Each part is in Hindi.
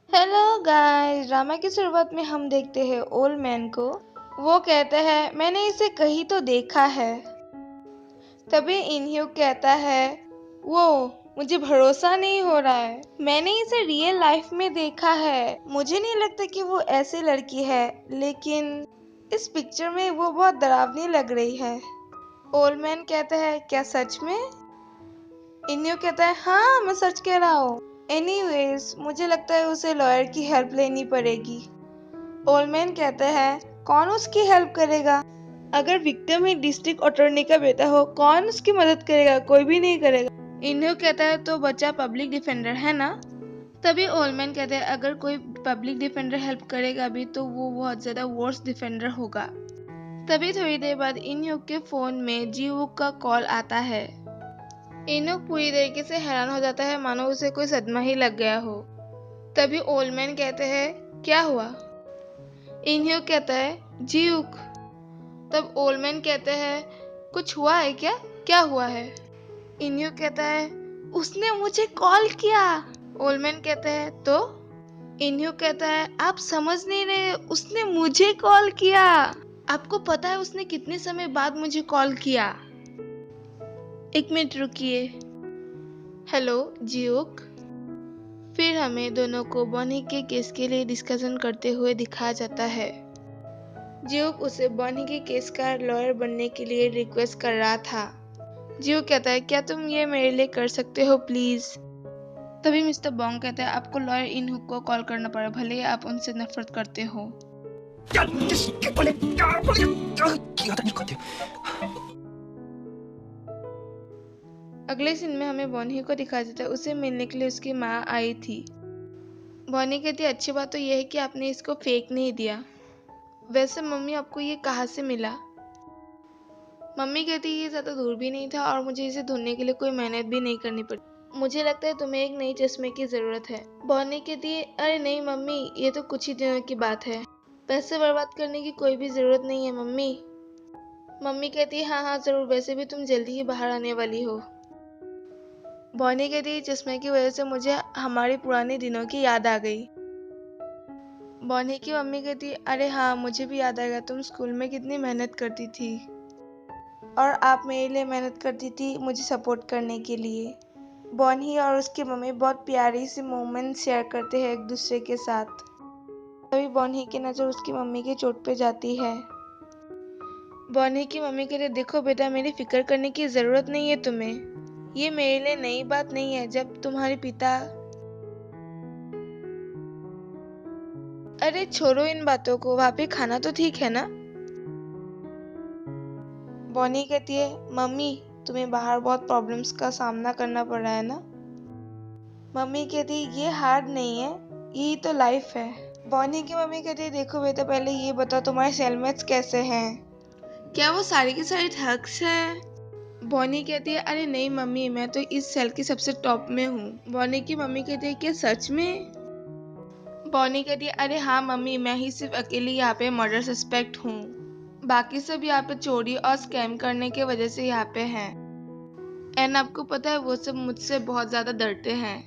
हेलो गाइस, ड्रामा की शुरुआत में हम देखते हैं ओल्ड मैन को। वो कहते हैं मैंने इसे कहीं तो देखा है। तभी इनह्यू कहता है वो मुझे भरोसा नहीं हो रहा है, मैंने इसे रियल लाइफ में देखा है। मुझे नहीं लगता कि वो ऐसी लड़की है, लेकिन इस पिक्चर में वो बहुत डरावनी लग रही है। ओल्ड मैन कहता है क्या सच में? इन्ह्यू कहता है हाँ, मैं सच कह रहा हूँ। एनीवेज, मुझे लगता है उसे लॉयर की हेल्प लेनी पड़ेगी। ओल्ड मैन कहते हैं कौन उसकी हेल्प करेगा? अगर विक्टिम ही डिस्ट्रिक्ट अटॉर्नी का बेटा हो, कौन उसकी मदद करेगा? कोई भी नहीं करेगा। इन्ह्यू कहता है तो बच्चा पब्लिक डिफेंडर है ना। तभी ओल्ड मैन कहते हैं अगर कोई पब्लिक डिफेंडर हेल्प करेगा भी तो वो बहुत ज्यादा वर्स्ट डिफेंडर होगा। तभी थोड़ी देर बाद इन्ह्यू के फोन में जीवुक का कॉल आता है। इन्ह्यू पूरी तरीके से हैरान हो जाता है, मानो उसे कोई सदमा ही लग गया हो। तभी ओल्ड मैन कहते हैं क्या हुआ? इन्ह्यू कहता है जीवुक। तब ओल्ड मैन कहते हैं कुछ हुआ है क्या? क्या हुआ है? इन्ह्यू कहता है उसने मुझे कॉल किया। ओल्ड मैन कहते हैं तो? इन्ह्यू कहता है आप समझ नहीं रहे, उसने मुझे कॉल किया। आपको पता है उसने कितने समय बाद मुझे कॉल किया? एक मिनट रुकिए। हेलो जीवुक। फिर हमें दोनों को बॉनी के केस के लिए डिस्कशन करते हुए दिखाया जाता है। जीवुक उसे बॉनी के केस का लॉयर बनने के लिए रिक्वेस्ट कर रहा था। जीवुक कहता है क्या तुम ये मेरे लिए कर सकते हो प्लीज? तभी मिस्टर बॉन्ग कहता है आपको लॉयर इनहुक को कॉल करना पड़ा, भले ही आप उनसे नफरत करते हो। अगले सीन में हमें बॉनी को दिखाया जाता है, उसे मिलने के लिए उसकी माँ आई थी। बॉनी कहती है अच्छी बात तो यह है कि आपने इसको फेक नहीं दिया। वैसे मम्मी आपको ये कहाँ से मिला? मम्मी कहती है ये ज्यादा दूर भी नहीं था और मुझे इसे ढूंढने के लिए कोई मेहनत भी नहीं करनी पड़ी। मुझे लगता है तुम्हें एक नई चश्मे की जरूरत है। बॉनी कहती है अरे नहीं मम्मी, ये तो कुछ ही दिनों की बात है, पैसे बर्बाद करने की कोई भी जरूरत नहीं है मम्मी। मम्मी कहती है हाँ हाँ जरूर, वैसे भी तुम जल्दी ही बाहर आने वाली हो। बॉनी कहती है चश्मे की वजह से मुझे हमारे पुराने दिनों की याद आ गई। बॉनी की मम्मी कहती है अरे हाँ, मुझे भी याद आएगा, तुम स्कूल में कितनी मेहनत करती थी और आप मेरे लिए मेहनत करती थी मुझे सपोर्ट करने के लिए। बॉनी और उसकी मम्मी बहुत प्यारी सी मोमेंट शेयर करते हैं एक दूसरे के साथ। तभी बॉनी की नज़र उसकी मम्मी की चोट पे जाती है। बॉनी की मम्मी कहती है देखो बेटा, मेरी फिक्र करने की ज़रूरत नहीं है तुम्हें, ये मेरे लिए नई बात नहीं है। जब तुम्हारे पिता, अरे छोड़ो इन बातों को, वहाँ पे खाना तो ठीक है ना? बॉनी कहती है मम्मी तुम्हें बाहर बहुत प्रॉब्लम्स का सामना करना पड़ रहा है ना? मम्मी कहती है ये हार्ड नहीं है, यही तो लाइफ है। बॉनी की मम्मी कहती है देखो बेटा, पहले ये बताओ तुम्हारे सेलमेट्स कैसे हैं? क्या वो सारे के सारे ठग्स हैं? बॉनी कहती है अरे नहीं मम्मी, मैं तो इस सेल के सबसे टॉप में हूँ। बॉनी की मम्मी कहती है क्या सच में? बॉनी कहती है अरे हाँ मम्मी, मैं ही सिर्फ अकेली यहाँ पे मर्डर सस्पेक्ट हूँ, बाकी सब यहाँ पे चोरी और स्कैम करने के वजह से यहाँ पे हैं। एंड आपको पता है वो सब मुझसे बहुत ज्यादा डरते हैं।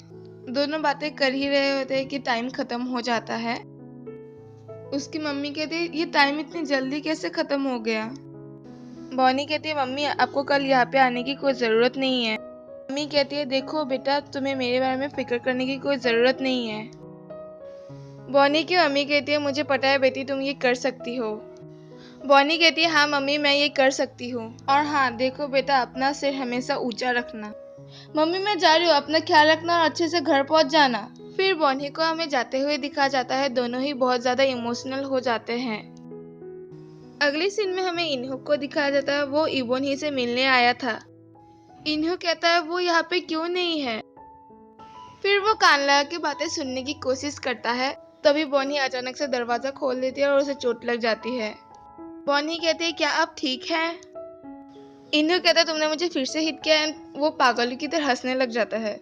दोनों बातें कर ही रहे होते हैं कि टाइम खत्म हो जाता है। उसकी मम्मी कहती है ये टाइम इतनी जल्दी कैसे खत्म हो गया? बॉनी कहती है मम्मी आपको कल यहाँ पे आने की कोई जरूरत नहीं है। मम्मी कहती है देखो बेटा, तुम्हें मेरे बारे में फिक्र करने की कोई जरूरत नहीं है। बॉनी की मम्मी कहती है मुझे पता है बेटी, तुम ये कर सकती हो। बॉनी कहती है हाँ मम्मी, मैं ये कर सकती हूँ, और हाँ देखो बेटा, अपना सिर हमेशा ऊंचा रखना। मम्मी मैं जा रही हूँ, अपना ख्याल रखना और अच्छे से घर पहुँच जाना। फिर बॉनी को हमें जाते हुए दिखा जाता है, दोनों ही बहुत ज्यादा इमोशनल हो जाते हैं। अगले सीन में हमें इन्हू को दिखाया जाता है, वो इबोनी से मिलने आया था। इन्हू कहता है वो यहाँ पे क्यों नहीं है। फिर वो कान लगा के बातें सुनने की कोशिश करता है। तभी बॉनी अचानक से दरवाजा खोल देती है और उसे चोट लग जाती है। बॉनी कहती है क्या आप ठीक हैं? इन्हू कहता है तुमने मुझे फिर से हिट किया। वो पागल की तरह हंसने लग जाता है।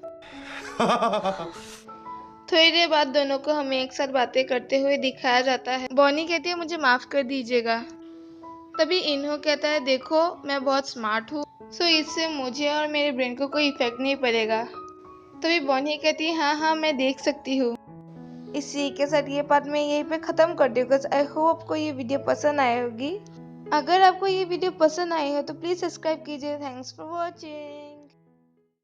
थोड़ी देर बाद दोनों को हमें एक साथ बातें करते हुए दिखाया जाता है। बॉनी कहती है मुझे माफ कर दीजिएगा। तभी इन्हू कहता है देखो मैं बहुत स्मार्ट हूँ, सो इससे मुझे और मेरे ब्रेन को कोई इफेक्ट नहीं पड़ेगा। तभी बॉनी कहती है हाँ हाँ मैं देख सकती हूँ। इसी के साथ ये पार्ट मैं यहीं पे ख़त्म करती हूँ। आई होप आपको ये वीडियो पसंद आएगी। अगर आपको ये वीडियो पसंद आई हो तो प्लीज़ सब्सक्राइब कीजिए। Thanks for watching.